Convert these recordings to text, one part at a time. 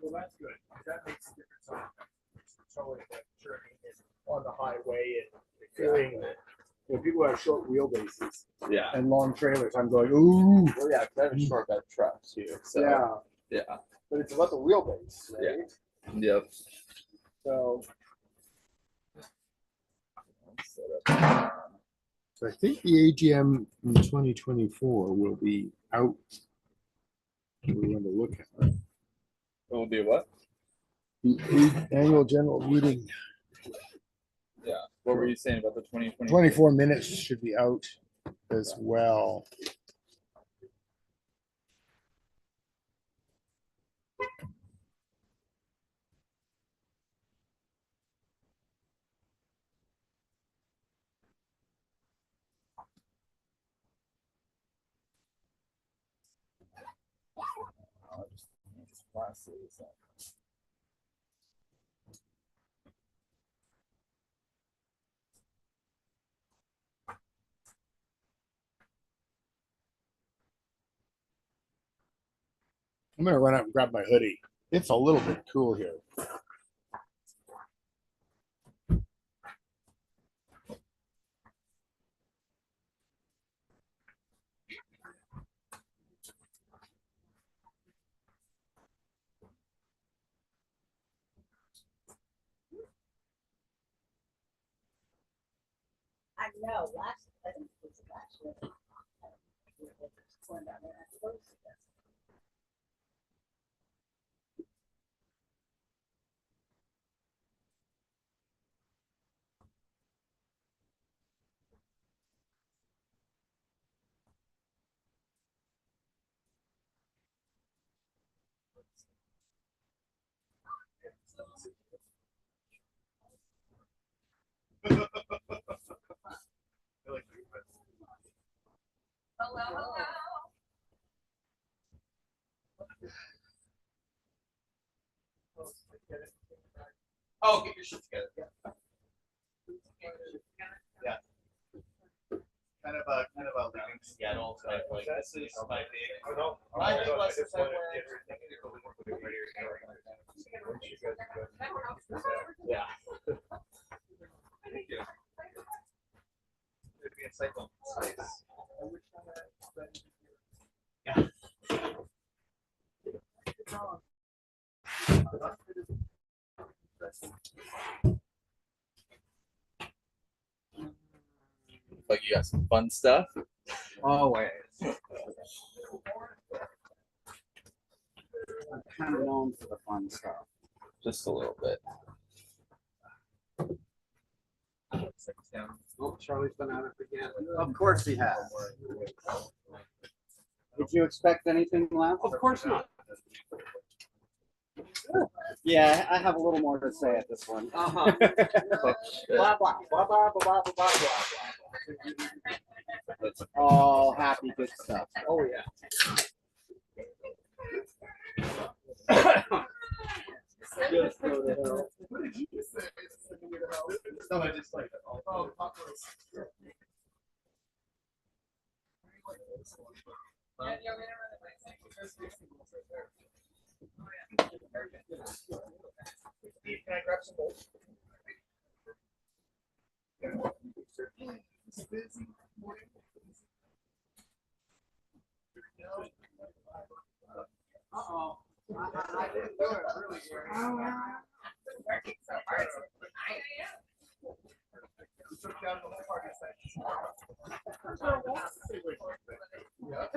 Well, that's good. That makes a difference on towing that journey on the highway and feeling that when people have short wheelbases and long trailers, I'm going, ooh. Well, yeah, because I have a short bed truck too. So yeah. But it's about the wheelbase, right? Yeah. Yep. So I think the AGM in 2024 will be out. We want to look at it. It will be what? The annual general meeting. Yeah. What were you saying about the 2020? 24 minutes should be out as well. I'm gonna run out and grab my hoodie. It's a little bit cool here. I know. I think it was last year. Hello, hello. Oh, get your shit together. Yeah. Kind of a living Seattle type. Like this is my big. My big lesson Yeah. Thank you. It'd be insightful. Yeah. Like you got some fun stuff? Always. I'm kind of known for the fun stuff. Just a little bit. Oh, Charlie's been at it again. Of course he has. Did you expect anything less? Of course not. Yeah, I have a little more to say at this one. Uh-huh. Blah, blah, blah, blah, blah, blah, blah, blah. All happy, good stuff. oh yeah. Just go to hell. What did you just say? No, I just like it. Oh, popcorn. Can I grab some bowls? It's a busy morning. Uh-oh. I didn't do it really good. Working so hard. You took down the whole party section. Yeah.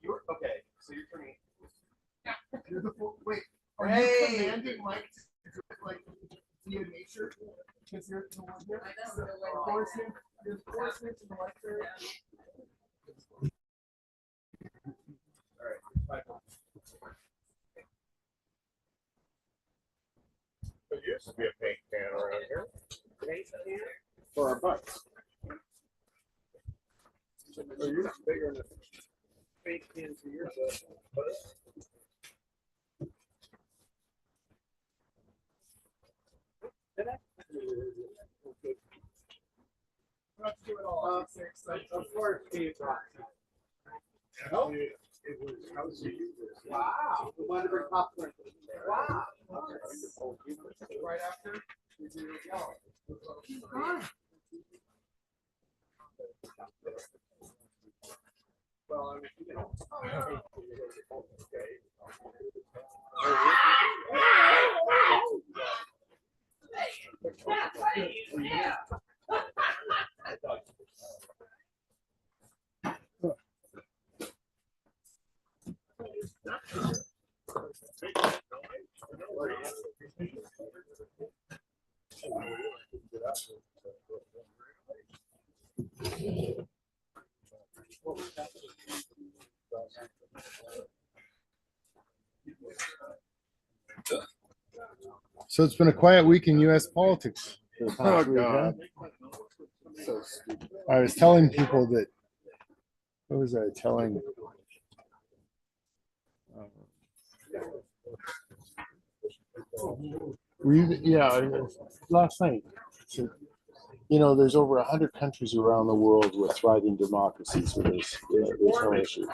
You're okay. So you're turning. You're the full. Wait. Are you commanding Mike to do it like via nature? Because you're the one here. Forcing. You're forcing it to the left there. All right. There used to be a paint can around here. Paint can? For our butts. They're usually bigger than a paint can for your butt. Not to do it all. It's exciting. Of course, Steve. It was housing. Wow. The one of the popcorn. Wow. Right after. We do it all. Well, I mean, you know. So it's been a quiet week in US politics. for the Oh, past week, huh? God. So stupid. I was telling people that, what was I telling? Were you, yeah, last night. So, you know, there's over 100 countries around the world with thriving democracies where there's no issue.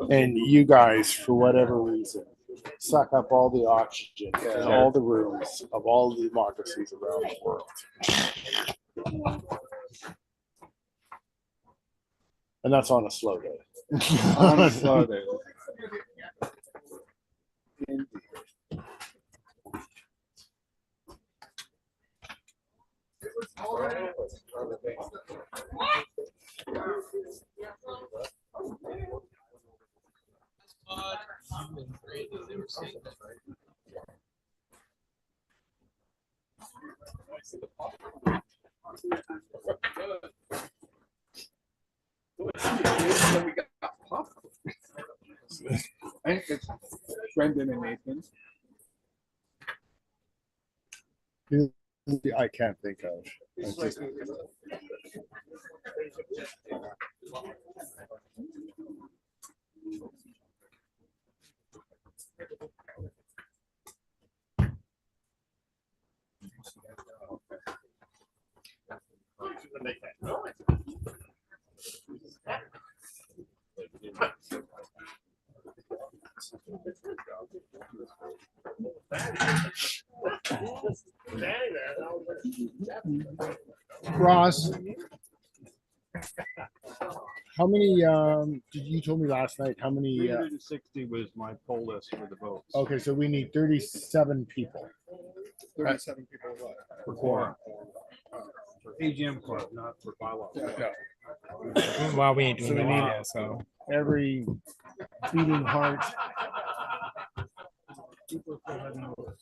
And you guys, for whatever reason, suck up all the oxygen and all the rooms of all the democracies around the world. And that's on a slow day. On a slow day. I think it's Brendan and Nathan. I can't think of. It's just- Ross, how many, did you told me last night, how many, 360 was my poll list for the votes. okay, so we need 37 people. 37 people what? For quorum. For AGM club, not for bylaws. Well, we ain't So doing we that need yet, so. every beating heart.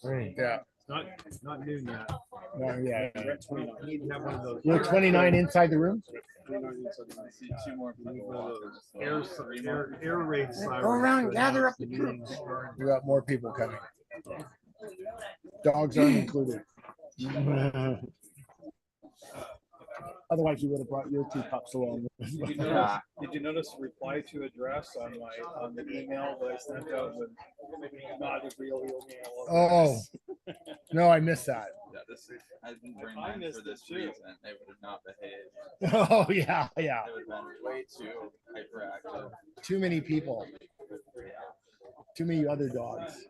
Right. Yeah. Not noon yet. No, yeah. We're at 29. We need to have one of those. You're 29 inside the room? 29 inside the room. Two more. We need one of those air raid sirens. Go around, to gather announce up the meeting troops. started. We got more people coming. Dogs aren't included. Otherwise, you would have brought your 2 pups along. Did you notice reply to address on the email that I sent out with not a real email? Oh, no, I missed that. Yeah, this I didn't bring mine for this reason. They would have not behaved. Oh, yeah, yeah. They would have been way too hyperactive. Too many people. Too many other dogs.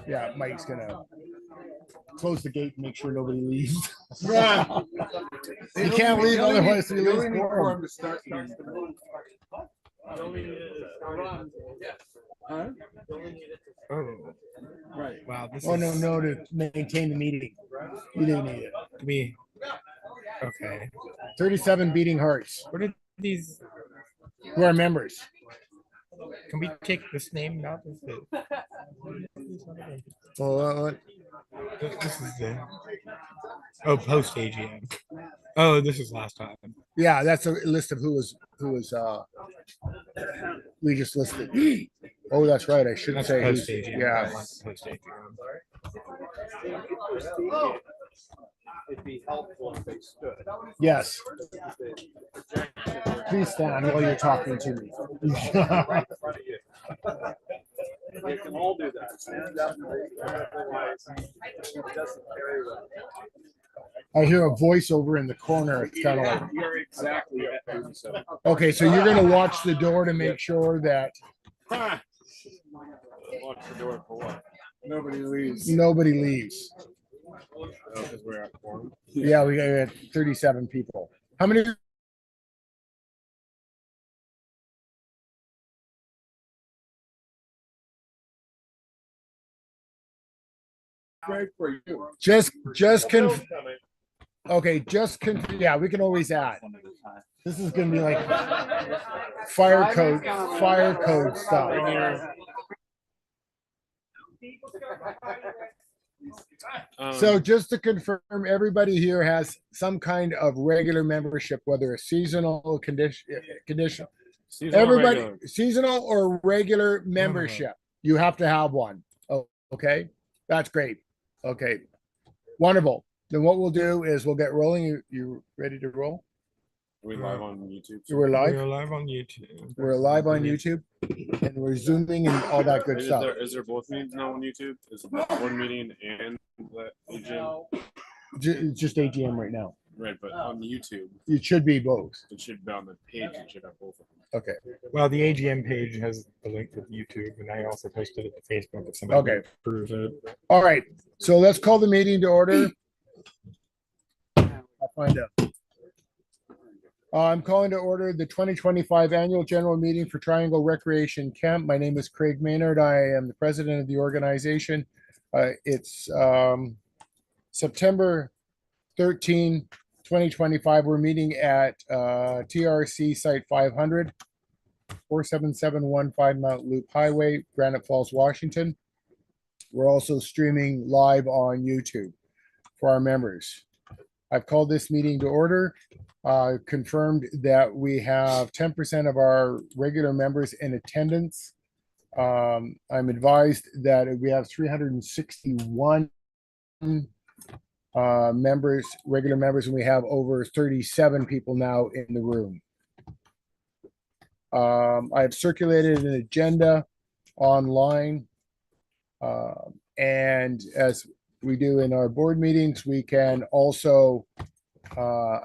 Yeah, Mike's gonna close the gate and make sure nobody leaves. You can't leave otherwise you lose quorum. To start the Huh? Oh, Right. wow. This Oh, is. no, to maintain the meeting. You didn't need it. We. Okay. 37 beating hearts. What are these? Who are members? Can we take this name out of the? Well, This is the. Oh, post AGM. Oh, this is last time. yeah, that's a list of who was we just listed. Oh, that's right. I should That's say post who's, AGM. yeah. Post AGM. it'd be helpful if they stood. Yes. They projected their- Please stand while you're talking to me. right in front of you. You can all do that. Stand up. Otherwise, it doesn't carry well. I hear a voiceover in the corner. It's kind of like, You're exactly at 37. okay, so you're gonna watch the door to make sure that Watch the door for what? nobody leaves. Because we're at quorum. Yeah, we got 37 people. How many? Okay, yeah, we can always add. This is gonna be like fire code stuff. So just to confirm, everybody here has some kind of regular membership, whether a seasonal condition. Everybody, seasonal or regular membership, you have to have one. Oh, okay, that's great. Okay, wonderful. Then what we'll do is we'll get rolling. You ready to roll? Are we live on YouTube? We're live. We're live on YouTube. We're live on YouTube, and we're zooming and all that good stuff. Is there both meetings now on YouTube? Is it one meeting and the AGM? It's just AGM right now. Right, but on YouTube, It should be both. it should be on the page. It should have both of them. Okay. Well, the AGM page has a link to YouTube, and I also posted it to Facebook if somebody Okay. approves it. All right. So let's call the meeting to order. I'll find out. I'm calling to order the 2025 Annual General Meeting for Triangle Recreation Camp. My name is Craig Maynard. I am the president of the organization. It's September 13, 2025. We're meeting at TRC Site 500, 47715 Mount Loop Highway, Granite Falls, Washington. We're also streaming live on YouTube for our members. I've called this meeting to order. Confirmed that we have 10% of our regular members in attendance. I'm advised that we have 361 members, regular members, and we have over 37 people now in the room. I've circulated an agenda online, and as we do in our board meetings, we can also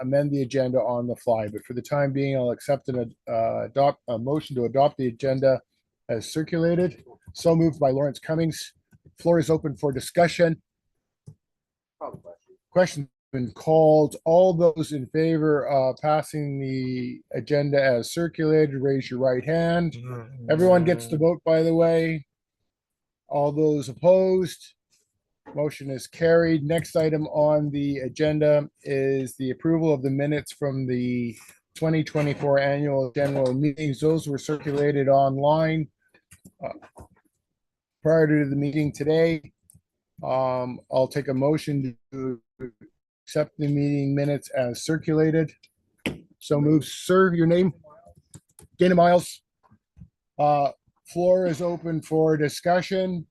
amend the agenda on the fly. But for the time being, I'll accept and adopt a motion to adopt the agenda as circulated. So moved by Lawrence Cummings. Floor is open for discussion. Question's been called. All those in favor of passing the agenda as circulated, raise your right hand. Everyone gets to vote, by the way. All those opposed? Motion is carried. Next item on the agenda is the approval of the minutes from the 2024 annual general meetings. Those were circulated online prior to the meeting today. I'll take a motion to accept the meeting minutes as circulated. So move, sir. Your name? Dana Miles. Floor is open for discussion.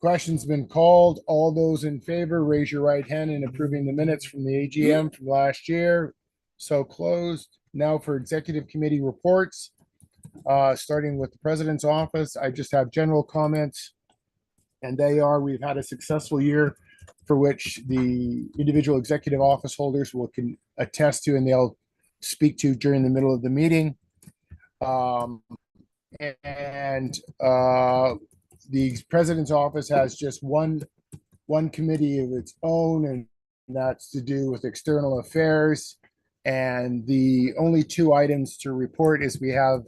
Question's been called. All those in favor, raise your right hand in approving the minutes from the AGM from last year. So closed. Now for executive committee reports, starting with the president's office. I just have general comments, and they are: we've had a successful year for which the individual executive office holders can attest to, and they'll speak to during the middle of the meeting. The president's office has just one committee of its own, and that's to do with external affairs. And the only two items to report is we have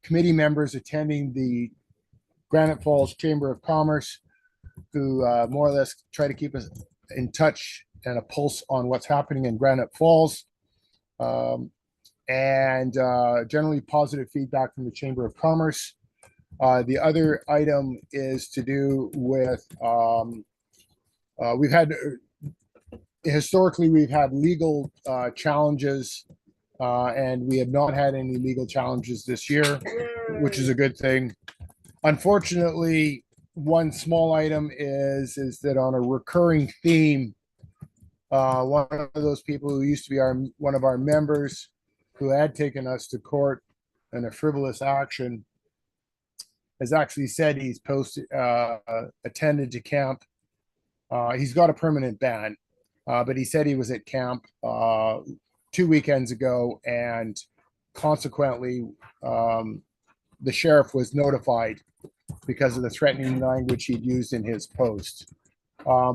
committee members attending the Granite Falls Chamber of Commerce, who more or less try to keep us in touch and a pulse on what's happening in Granite Falls. And generally positive feedback from the Chamber of Commerce. The other item is to do with, historically, we've had legal challenges, and we have not had any legal challenges this year, which is a good thing. Unfortunately, one small item is that on a recurring theme, one of those people who used to be one of our members who had taken us to court in a frivolous action has actually said he's attended to camp. He's got a permanent ban, but he said he was at camp 2 weekends ago, and consequently, the sheriff was notified because of the threatening language he'd used in his post.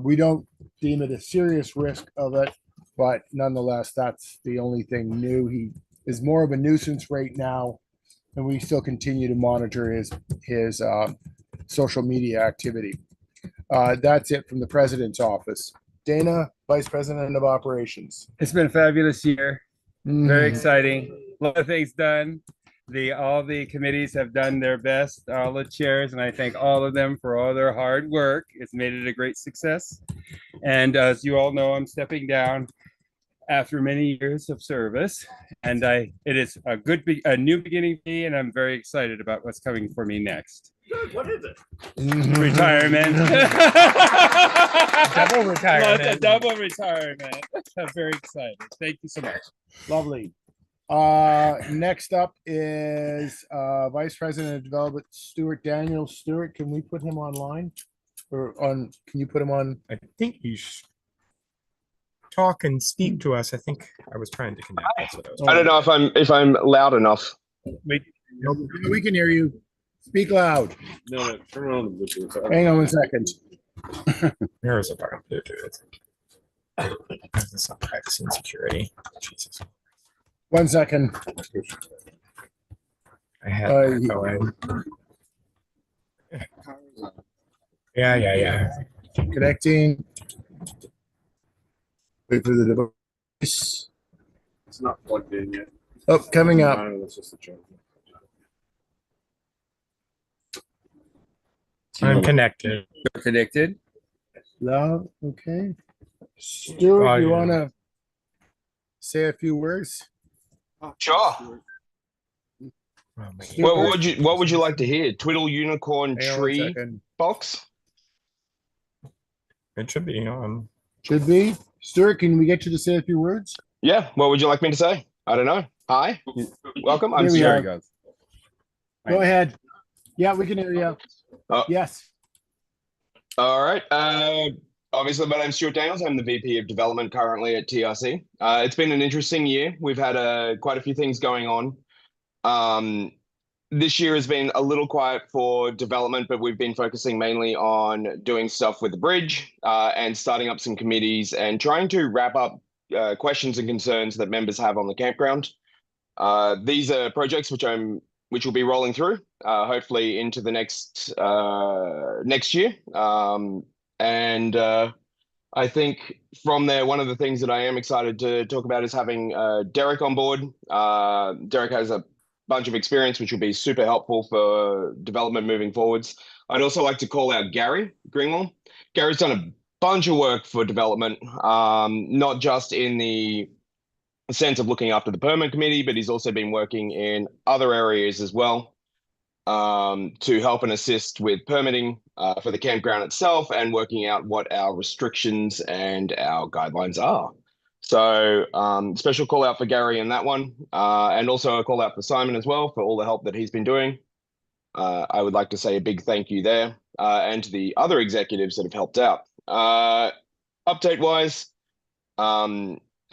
We don't deem it a serious risk of it, but nonetheless, that's the only thing new. He is more of a nuisance right now, and we still continue to monitor his social media activity. That's it from the president's office. Dana, Vice President of Operations. It's been a fabulous year. Very Mm. exciting. A lot of things done. All the committees have done their best, all the chairs, and I thank all of them for all their hard work. It's made it a great success. And as you all know, I'm stepping down after many years of service, and it is a new beginning for me, and I'm very excited about what's coming for me next. What is it? Retirement. Double retirement. A double retirement. I'm very excited. Thank you so much. Lovely. Next up is Vice President of Development, Stuart Daniel. Stuart, can we put him online? Can you put him on? I think you should talk and speak to us. I think I was trying to connect. I don't know if I'm loud enough. We can hear you. Speak loud. No, turn on the Bluetooth. Hang on 1 second. There's a button Bluetooth. That's not privacy and security. Jesus. 1 second. I had that going. Yeah. Connecting. Wait for the device. It's not plugged in yet. Oh, coming up. That's just the charger. I'm connected. You're connected. Loud. Okay. Stuart, you want to say a few words? Sure. What would you like to hear? Twiddle unicorn tree box? It should be on. Should be. Stuart, can we get you to say a few words? Yeah. What would you like me to say? I don't know. Hi. Welcome. I'm Here we Stuart. Go ahead. Yeah, we can hear you. Yes. All right. Obviously, my name's Stuart Daniels. I'm the VP of Development currently at TRC. It's been an interesting year. We've had quite a few things going on. This year has been a little quiet for development, but we've been focusing mainly on doing stuff with the bridge and starting up some committees and trying to wrap up questions and concerns that members have on the campground. These are projects which will be rolling through, hopefully into the next year. I think from there, one of the things that I am excited to talk about is having Derek on board. Derek has a bunch of experience, which will be super helpful for development moving forwards. I'd also like to call out Gary Greenwell. Gary's done a bunch of work for development, not just in the sense of looking after the permit committee, but he's also been working in other areas as well to help and assist with permitting for the campground itself and working out what our restrictions and our guidelines are. So special call out for Gary in that one, and also a call out for Simon as well for all the help that he's been doing. I would like to say a big thank you there and to the other executives that have helped out. Update wise,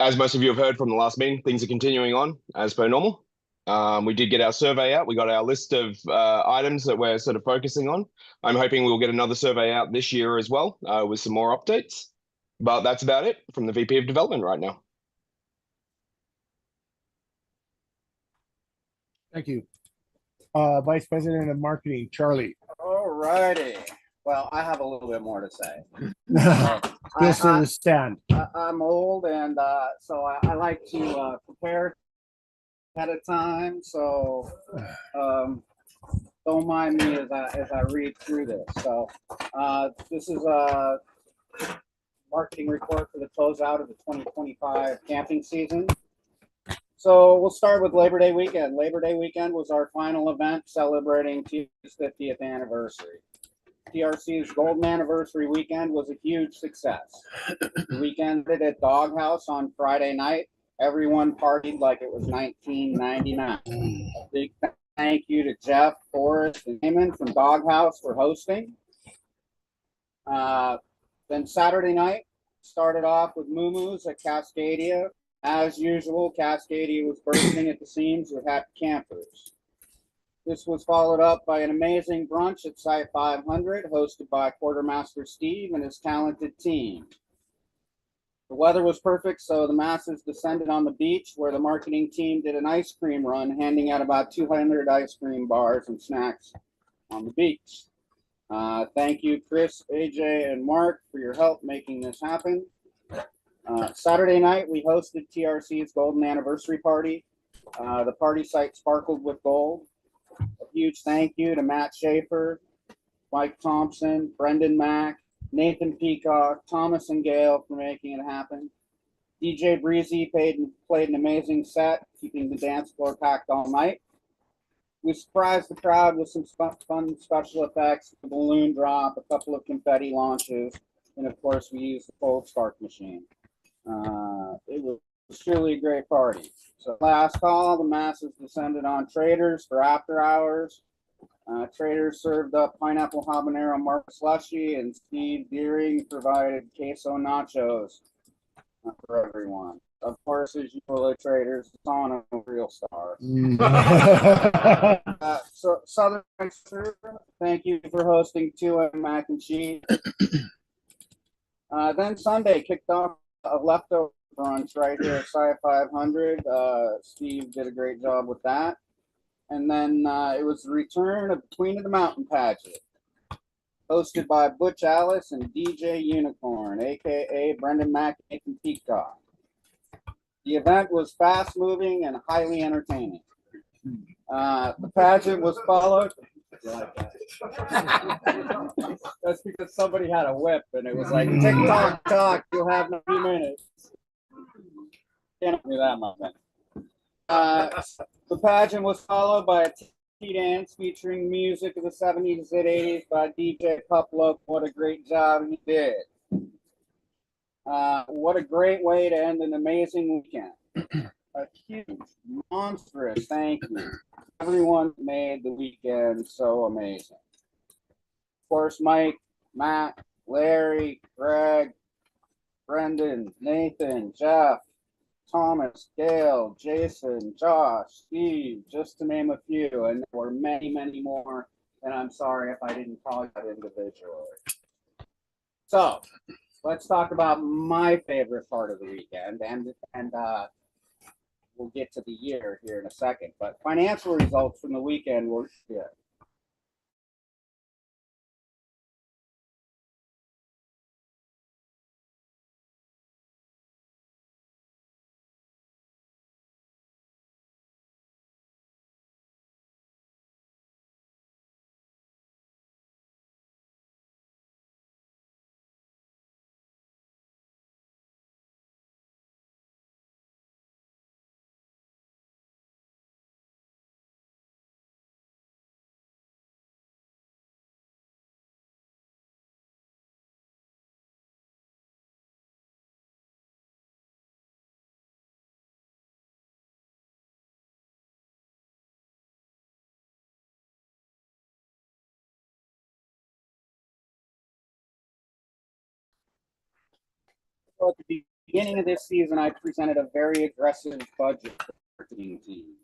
as most of you have heard from the last meeting, things are continuing on as per normal. We did get our survey out. We got our list of items that we're sort of focusing on. I'm hoping we'll get another survey out this year as well with some more updates. But that's about it from the VP of Development right now. Thank you. Vice President of Marketing, Charlie. All righty. Well, I have a little bit more to say. This is a stand. I'm old, and so I like to prepare ahead of time. So don't mind me as I read through this. So this is a marketing report for the closeout of the 2025 camping season. So we'll start with Labor Day weekend. Labor Day weekend was our final event celebrating TRC's 50th anniversary. TRC's golden anniversary weekend was a huge success. The weekend ended at Doghouse on Friday night. Everyone partied like it was 1999. A big thank you to Jeff, Forrest, and Eamon from Doghouse for hosting. Then Saturday night started off with Moo at Cascadia. As usual, Cascadia was bursting at the seams with happy campers. This was followed up by an amazing brunch at Site 500, hosted by Quartermaster Steve and his talented team. The weather was perfect, so the masses descended on the beach, where the marketing team did an ice cream run, handing out about 200 ice cream bars and snacks on the beach. Thank you, Chris, AJ, and Mark, for your help making this happen. Saturday night, we hosted TRC's golden anniversary party. The party site sparkled with gold. A huge thank you to Matt Schaefer, Mike Thompson, Brendan Mack, Nathan Peacock, Thomas and Gail for making it happen. DJ Breezy played an amazing set, keeping the dance floor packed all night. We surprised the crowd with some fun special effects, a balloon drop, a couple of confetti launches, and of course we used the cold start machine. It was truly a great party. So last call, the masses descended on Traders for after hours. Traders served up pineapple habanero mark slushy, and Steve Deering provided queso nachos for everyone. Of course, as usual at Traders, it's on a real star. So Southern Mixer, thank you for hosting 2M Mac and Cheese. Then Sunday kicked off a leftover brunch right here at Sci 500. Steve did a great job with that. And then it was the return of Queen of the Mountain pageant, hosted by Butch Alice and DJ Unicorn, aka Brendan Mack and Peacock. The event was fast moving and highly entertaining. The pageant was followed. That's because somebody had a whip and it was like, tick tock tock, you'll have 90 minutes. Can't do that, my man. The pageant was followed by a tea dance featuring music of the 70s and 80s by DJ Puplook. What a great job he did. What a great way to end an amazing weekend. A huge, monstrous thank you. Everyone made the weekend so amazing. Of course, Mike, Matt, Larry, Greg, Brendan, Nathan, Jeff, Thomas, Gail, Jason, Josh, Steve, just to name a few, and there were many, many more, and I'm sorry if I didn't call you out individually. So, let's talk about my favorite part of the weekend, and we'll get to the year here in a second, but financial results from the weekend were good. So at the beginning of this season, I presented a very aggressive budget for the marketing team.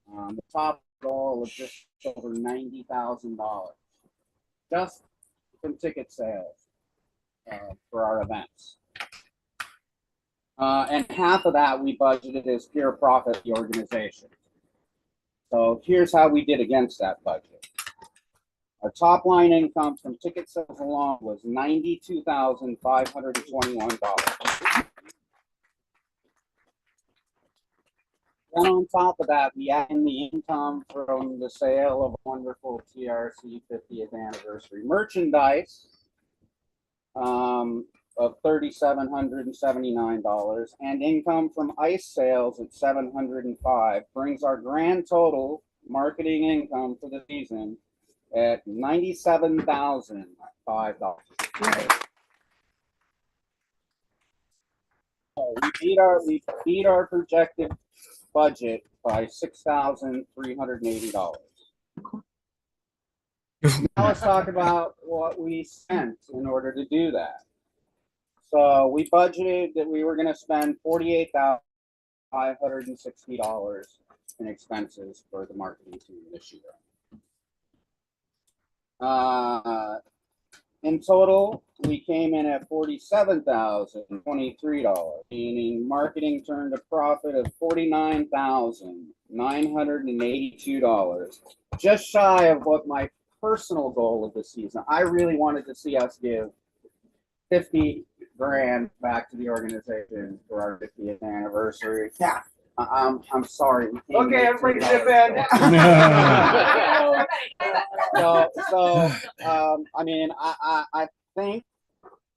The top goal was just over $90,000, just from ticket sales for our events. And half of that we budgeted as pure profit the organization. So here's how we did against that budget. Our top line income from ticket sales alone was $92,521. Then on top of that, we add in the income from the sale of wonderful TRC 50th anniversary merchandise of $3,779, and income from ice sales at $705, brings our grand total marketing income for the season at $97,005. We beat our projected budget by $6,380. Now let's talk about what we spent in order to do that. So we budgeted that we were going to spend $48,560 in expenses for the marketing team this year. In total, we came in at $47,023, meaning marketing turned a profit of $49,982, just shy of what my personal goal of the season. I really wanted to see us give 50 grand back to the organization for our 50th anniversary. Yeah. I'm sorry. Okay, everybody chip in. I mean, I think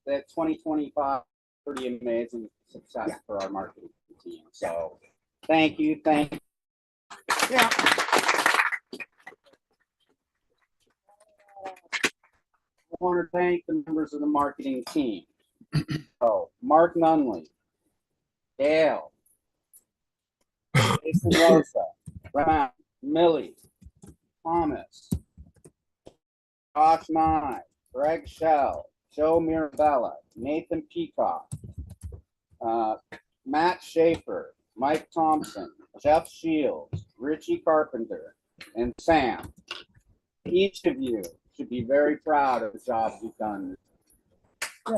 that 2025 pretty amazing success for our marketing team. So thank you. Yeah. I want to thank the members of the marketing team. So Mark Nunley, Dale, Jason Rosa, Brown, Millie, Thomas, Josh Nye, Greg Shell, Joe Mirabella, Nathan Peacock, Matt Schaefer, Mike Thompson, Jeff Shields, Richie Carpenter, and Sam. Each of you should be very proud of the job you've done. I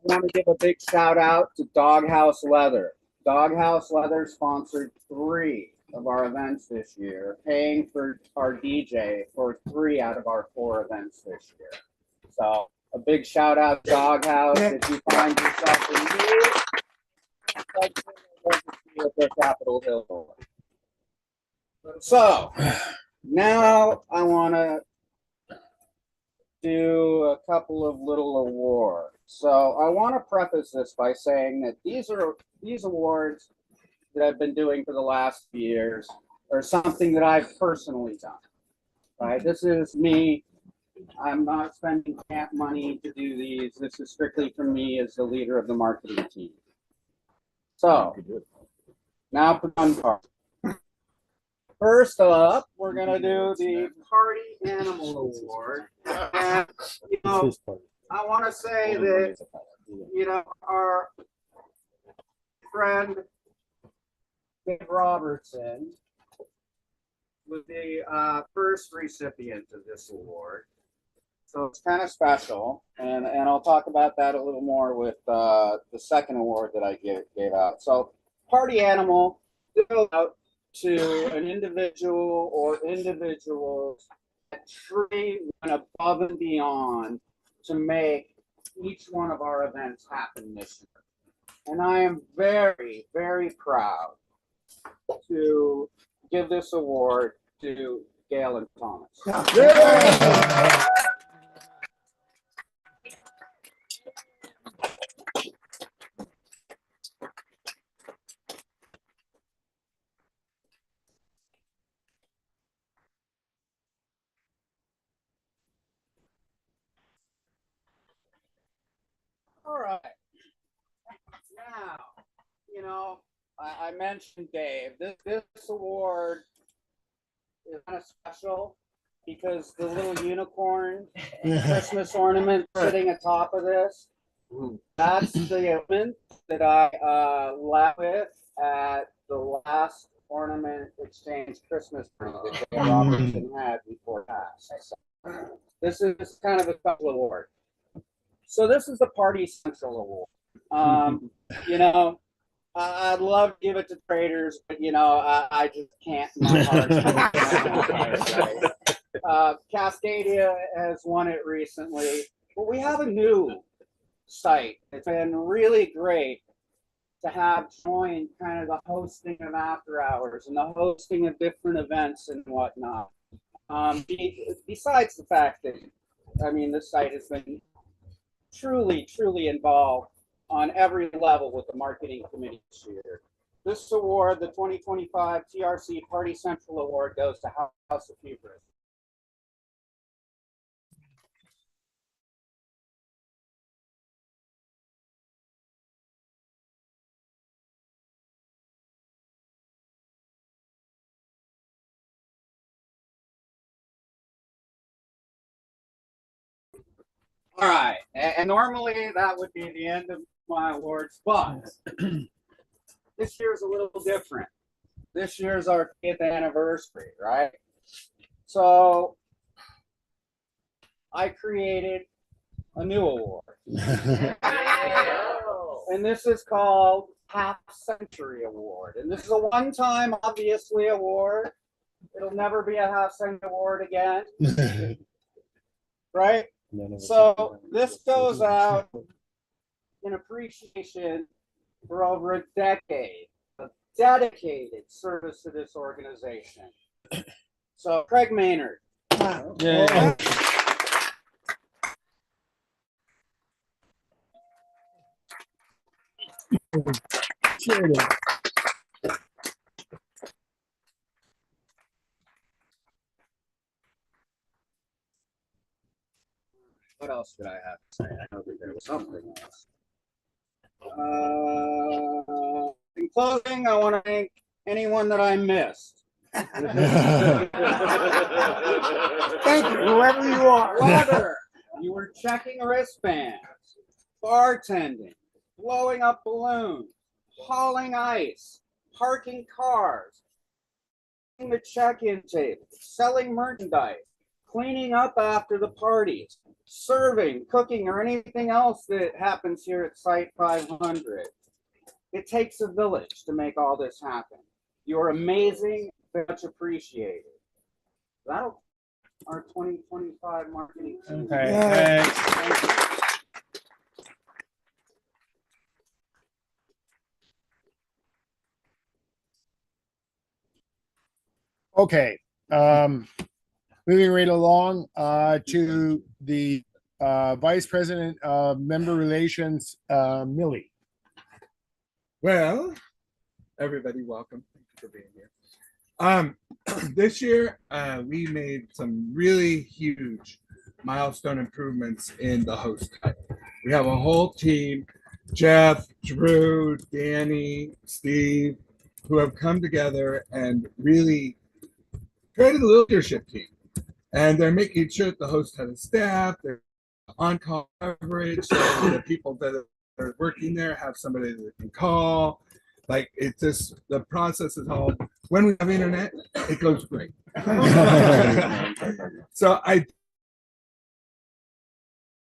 want to give a big shout out to Doghouse Leather. Doghouse Leather sponsored 3 of our events this year, paying for our DJ for 3 out of our 4 events this year. So a big shout out to Doghouse. If you find yourself in here, at their Capitol Hill. So now I want to do a couple of little awards. So I want to preface this by saying that these awards that I've been doing for the last few years are something that I've personally done. Right? This is me. I'm not spending camp money to do these. This is strictly for me as the leader of the marketing team. So now for one part. First up, we're going to do the Party Animal Award. And, you know, I want to say that, you know, our friend Dave Robertson was the first recipient of this award. So it's kind of special. And I'll talk about that a little more with the second award that I gave out. So Party Animal goes out to an individual or individuals that truly went above and beyond to make each one of our events happen this year. And I am very, very proud to give this award to Gail and Thomas. Yeah. All right. Now, you know, I mentioned Dave. This award is kind of special because the little unicorn Christmas ornament sitting atop of this, that's the ornament that I left with at the last ornament exchange Christmas tree that Dave Robertson had before passed. So this is kind of a special award. So this is the Party Central Award. You know, I'd love to give it to traders, but you know, I just can't. My heart. Cascadia has won it recently, but we have a new site. It's been really great to have joined kind of the hosting of after hours and the hosting of different events and whatnot. Besides the fact that, I mean, this site has been truly involved on every level with the marketing committee this year. This award, the 2025 TRC Party Central Award, goes to House of Hubris. All right, and normally that would be the end of my awards, but this year's a little different. This year's our 5th anniversary, right? So I created a new award. And this is called Half Century Award. And this is a one-time, obviously, award. It'll never be a half century award again. Right? So this goes out in appreciation for over a decade of dedicated service to this organization. So Craig Maynard. Yeah. What else did I have to say? I know that there was something else. In closing, I want to thank anyone that I missed. Thank you, whoever you are. Whether you were checking wristbands, bartending, blowing up balloons, hauling ice, parking cars, the check-in table, selling merchandise, cleaning up after the parties, serving, cooking, or anything else that happens here at Site 500. It takes a village to make all this happen. You're amazing, much appreciated. That'll our 2025 marketing team. Okay. Thank you. Okay, moving right along to the Vice President of Member Relations, Millie. Well, everybody, welcome. Thank you for being here. This year, we made some really huge milestone improvements in the host hut. We have a whole team, Jeff, Drew, Danny, Steve, who have come together and really created a leadership team. And they're making sure that the host hut is staffed, they're on-call coverage, so the people that are working there have somebody that can call. Like, it's just, the process is all, when we have internet, it goes great. So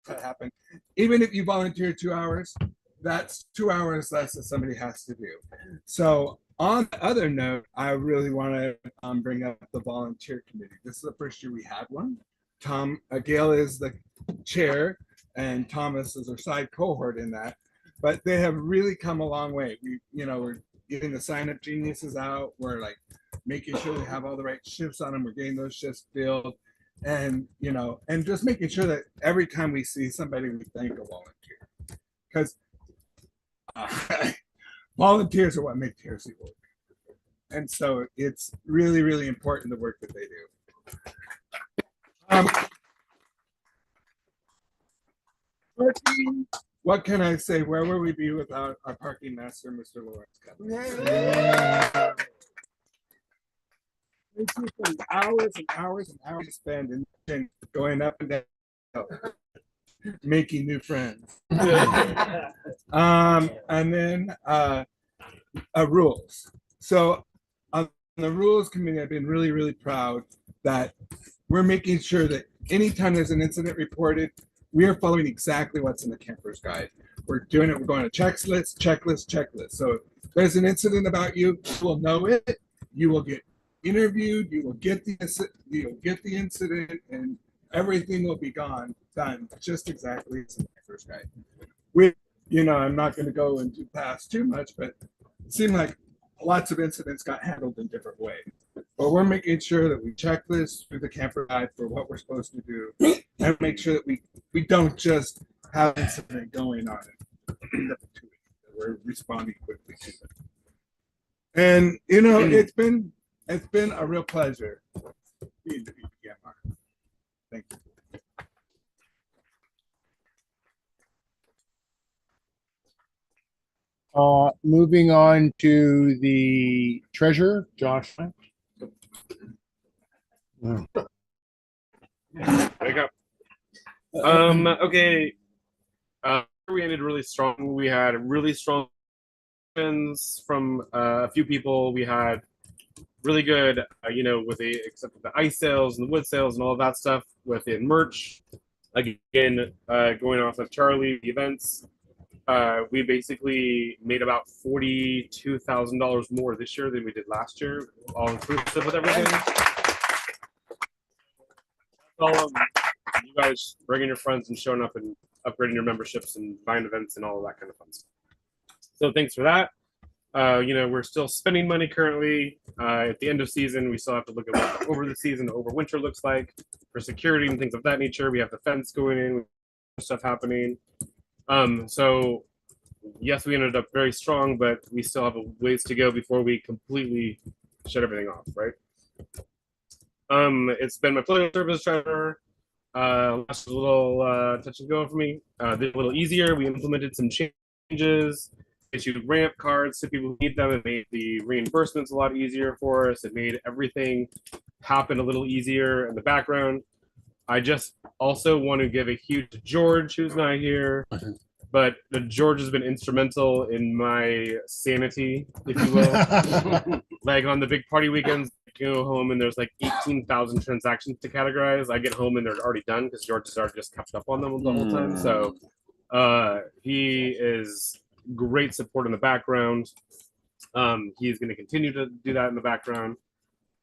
that happened. Even if you volunteer 2 hours, that's 2 hours less that somebody has to do. So on the other note, I really want to bring up the volunteer committee. This is the first year we had one. Gail is the chair, and Thomas is our side cohort in that. But they have really come a long way. We're getting the sign-up geniuses out. We're like making sure we have all the right shifts on them. We're getting those shifts filled, and and just making sure that every time we see somebody, we thank a volunteer, because volunteers are what make TRC work. And so it's really, really important, the work that they do. Parking, what can I say? Where would we be without our parking master, Mr. Lawrence? It's just hours and hours and hours to spend in going up and down, making new friends. And then rules. So on the rules committee, I've been really, really proud that we're making sure that anytime there's an incident reported, we are following exactly what's in the camper's guide. We're doing it. We're going to checklist, checklist, checklist. So if there's an incident about you, you will know it. You will get interviewed. You will get the incident, and everything will be done just exactly as in the camper's guide. I'm not going to go into past too much, but it seemed like lots of incidents got handled in different ways. But we're making sure that we checklist through the camper guide for what we're supposed to do, and make sure that we don't just have an incident going on. We're responding quickly to them. And you know, it's been a real pleasure being the BPMR. Thank you. Moving on to the treasurer, Josh. Wake up. Okay. We ended really strong. We had really strong from a few people. We had really good, with the except for the ice sales and the wood sales and all of that stuff within merch. Again, going off of Charlie events, we basically made about $42,000 more this year than we did last year, all inclusive with everything. All of you guys bringing your friends and showing up and upgrading your memberships and buying events and all of that kind of fun stuff. So thanks for that. We're still spending money currently. At the end of season, we still have to look at what over the season, over winter looks like for security and things of that nature. We have the fence going in, stuff happening. So yes, we ended up very strong, but we still have a ways to go before we completely shut everything off, right? It's been my pleasure to serve as treasurer. Last little touch and go for me. This a little easier. We implemented some changes, issued ramp cards to people who need them. It made the reimbursements a lot easier for us. It made everything happen a little easier in the background. I just also want to give a huge George, who's not here, but George has been instrumental in my sanity, if you will. Like on the big party weekends, I go home and there's like 18,000 transactions to categorize. I get home and they're already done because George has already just kept up on them the whole time. So he is great support in the background. He's going to continue to do that in the background.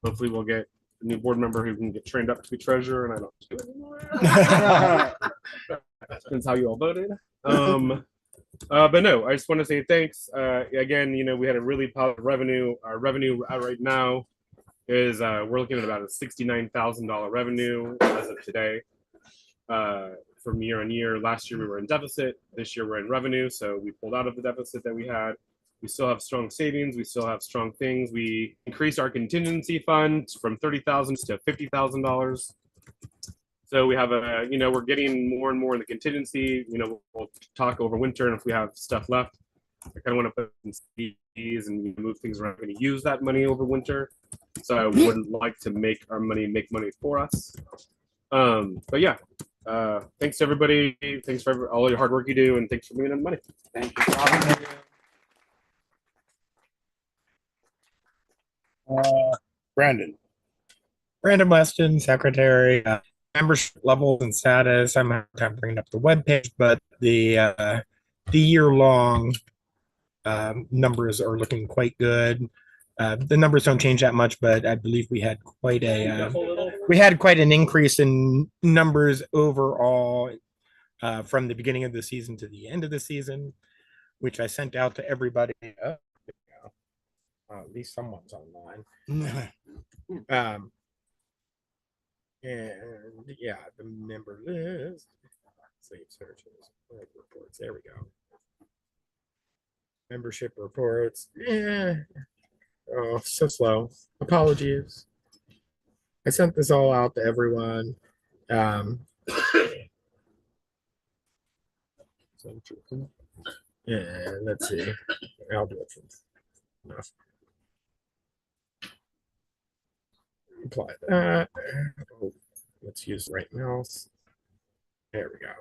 Hopefully we'll get a new board member who can get trained up to be treasurer and I don't do it anymore. Depends how you all voted. But no, I just want to say thanks. Again, we had a really positive revenue. Our revenue right now is we're looking at about a $69,000 revenue as of today. From year on year, last year we were in deficit. This year we're in revenue, so we pulled out of the deficit that we had. We still have strong savings. We still have strong things. We increased our contingency fund from $30,000 to $50,000. So we have we're getting more and more in the contingency. We'll talk over winter, and if we have stuff left, I kind of want to put some CDs and move things around. We're going to use that money over winter, so I wouldn't like to make our money make money for us. But yeah, thanks to everybody. Thanks for all your hard work you do, and thanks for bringing in the money. Thank you. Brandon. Brandon Weston, secretary. Membership levels and status. I'm having time bringing up the webpage, but the year-long numbers are looking quite good. The numbers don't change that much, but I believe we had quite an increase in numbers overall from the beginning of the season to the end of the season, which I sent out to everybody. Oh, at least someone's online. And yeah, the member list. Save searches. Reports. There we go. Membership reports. Yeah. Oh, so slow. Apologies. I sent this all out to everyone. Yeah, let's see. I'll do it from enough. Apply that. Oh, let's use the right mouse. There we go.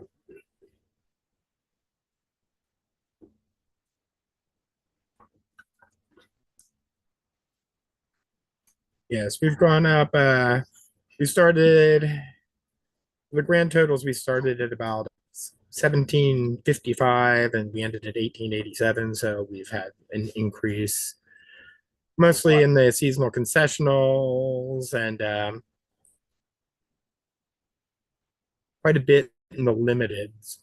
Yes, we've gone up. We started the grand totals. We started at about 1755 and we ended at 1887. So we've had an increase mostly in the seasonal concessionals and quite a bit in the limiteds.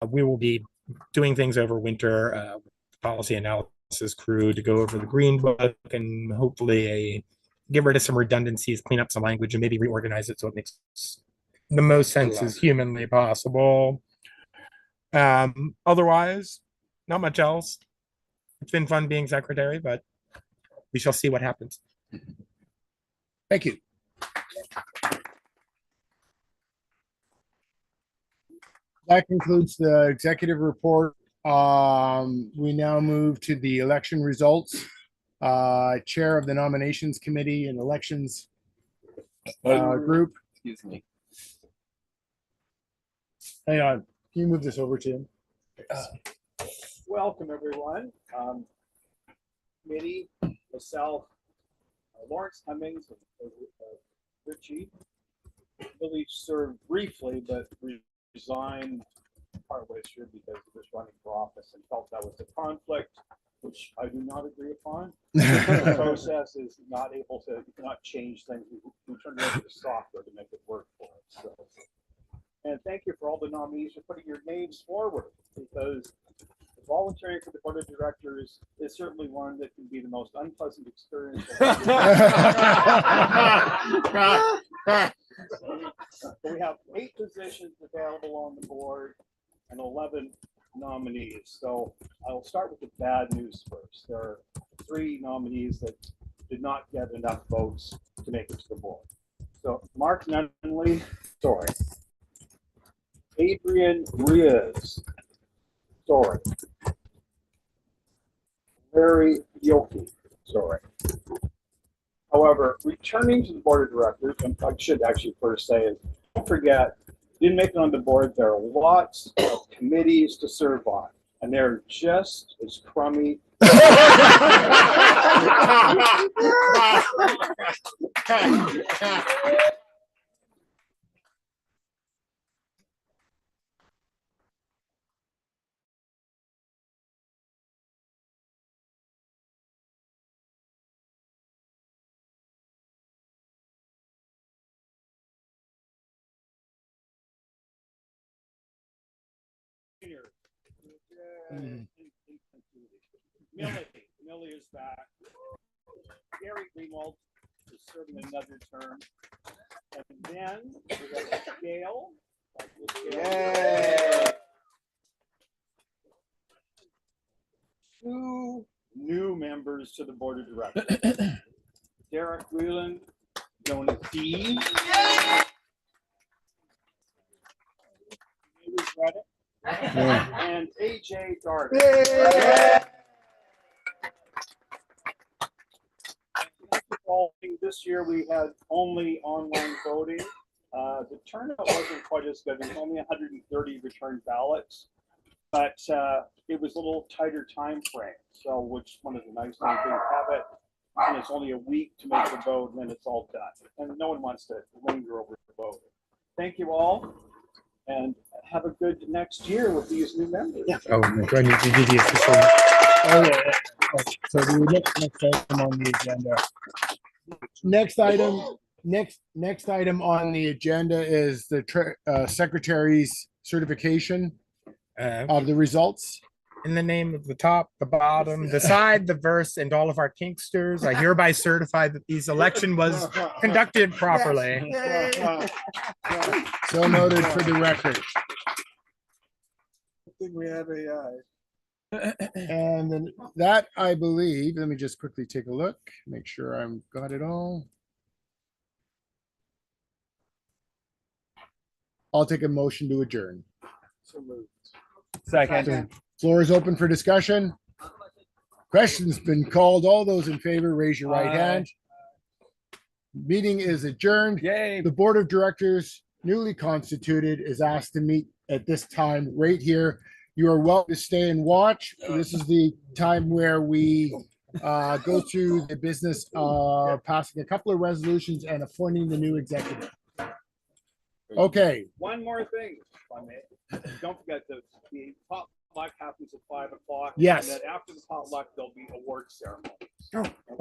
We will be doing things over winter, policy analysis his crew to go over the green book and hopefully get rid of some redundancies, clean up some language, and maybe reorganize it so it makes the most sense as humanly possible. Otherwise, not much else. It's been fun being secretary, but we shall see what happens. Thank you. That concludes the executive report. We now move to the election results. Chair of the nominations committee and elections group. Excuse me. Hang on. Can you move this over to him? Welcome, everyone. Committee, myself, Lawrence Cummings, and Richie, really served briefly, but resigned partway through because he was running for office and felt that was a conflict, which I do not agree upon. The process is not able to, you cannot change things. We turn it over to software to make it work for us. So. And thank you for all the nominees for putting your names forward, because volunteering for the board of directors is certainly one that can be the most unpleasant experience. We have 8 positions available on the board and 11 nominees. So I'll start with the bad news first. There are 3 nominees that did not get enough votes to make it to the board. So Mark Nunley, sorry. Adrian Riaz, sorry. Larry Yoki, sorry. However, returning to the board of directors, and I should actually first say is, don't forget, didn't make it on the board, there are lots of committees to serve on, and they're just as crummy. Millie is back. Gary Greenwald is serving another term. And then we have Gail. Yay! 2 new members to the board of directors. Derek Whelan, known as D. And AJ Darby. This year we had only online voting. The turnout wasn't quite as good. There was only 130 returned ballots, but it was a little tighter time frame. So, which one of the nice things we have it, and it's only a week to make the vote, and then it's all done. And no one wants to linger over the vote. Thank you all, and have a good next year with these new members. Yeah. Oh, do I need to give you official? Oh, yeah. So the next item on the agenda. Next item on the agenda is the secretary's certification of the results. In the name of the top, the bottom, the side, the verse, and all of our kinksters, I hereby certify that this election was conducted properly. So noted for the record. I think we have AI. And then that, I believe, let me just quickly take a look, make sure I've got it all. I'll take a motion to adjourn. So moved. Second. Floor is open for discussion. Question's been called. All those in favor, raise your right hand. Meeting is adjourned. Yay. The board of directors, newly constituted, is asked to meet at this time right here. You are welcome to stay and watch. This is the time where we go through the business of passing a couple of resolutions and appointing the new executive. Okay. One more thing, if I may. Don't forget the potluck happens at 5 o'clock. Yes. And then after the potluck, there'll be award ceremonies.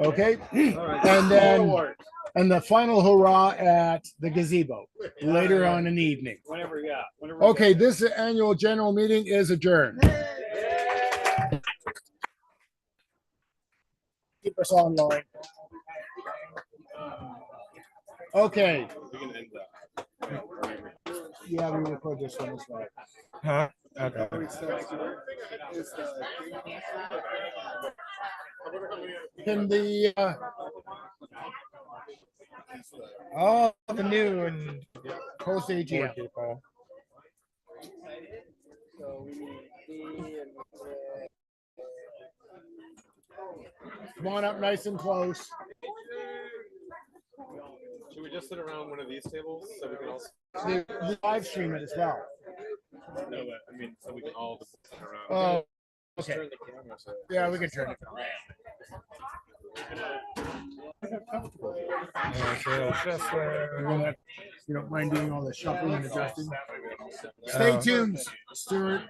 Okay. All right. And then Awards. and the final hurrah at the gazebo later on in the evening. Whenever, yeah. Whenever Okay, this annual general meeting is adjourned. Keep us online. Okay. Yeah, we record this one as well. Huh? Okay. Can the Oh, the new and post AGM. people. Come on up nice and close. Should we just sit around one of these tables so we can all? The live stream it as well. No, but I mean, so we can all just sit around. Oh, Just okay. turn the camera so- Yeah, we can turn it. We're gonna, if you don't mind doing all the shuffling and adjusting. Stay tuned, Stuart.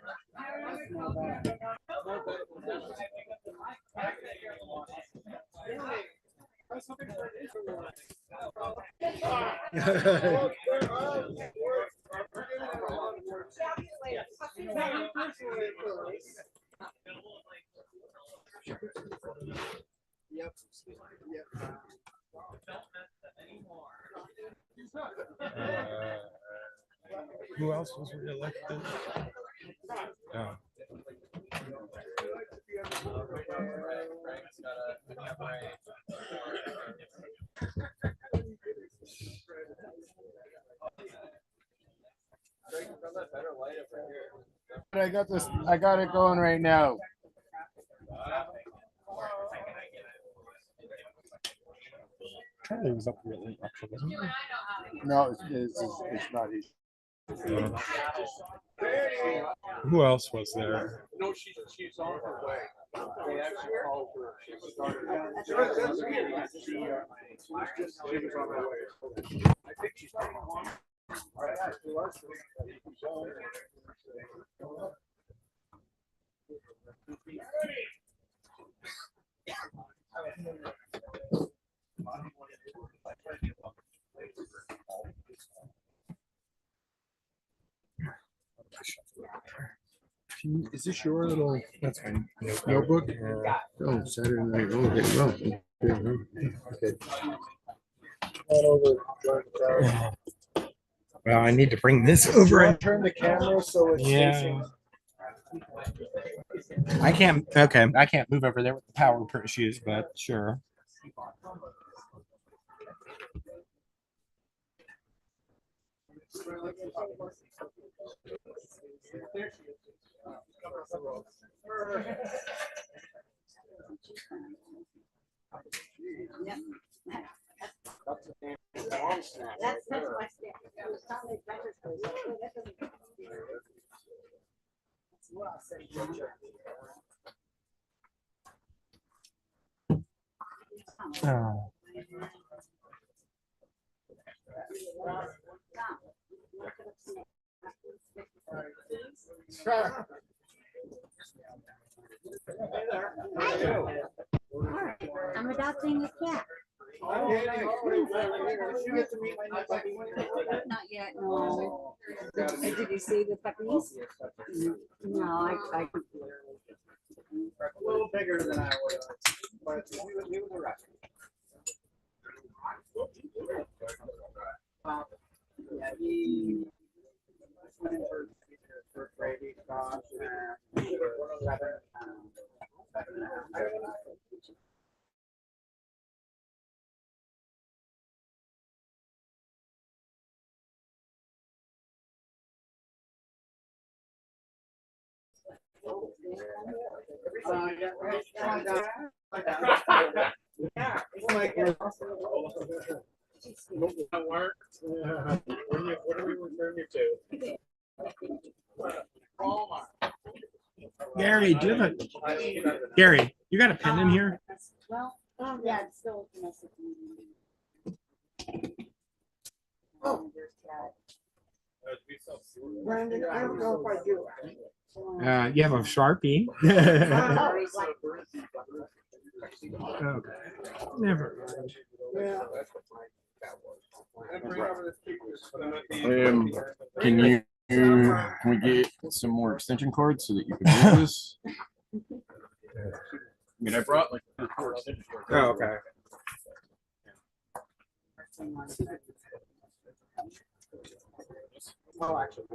Yep. Who else was reelected? Oh. I got this. I got it going right now. Charlie was up really actually, wasn't he? No, it's not easy. Who else was there? No, she's on her way. They actually called her. She was on her way. She was on her way. I think she's coming along. All right. Is this your little That's fine. notebook? Oh, Saturday night. Oh, okay. Well, okay. Well, I need to bring this over and Turn the camera so it's yeah. I can't. Okay, I can't move over there with the power issues, but sure. That's my step. It was probably better for you. That doesn't- That's what I said. Oh. I'm adopting a cat. Not yet, no. Did you see the puppies? No, I. A little bigger than I was, but he was a wreck. Yeah, he went in for rabies dogs and 7 pounds. What are we referring you to? Gary, do you have a Gary? You got a pen in here? Well, yeah, it's still domestic. Oh. Brandon, I don't know if I do. You have a Sharpie. Okay. Never mind. Can we get some more extension cords so that you can do this? I mean, I brought like reports. Oh, okay. Well, actually.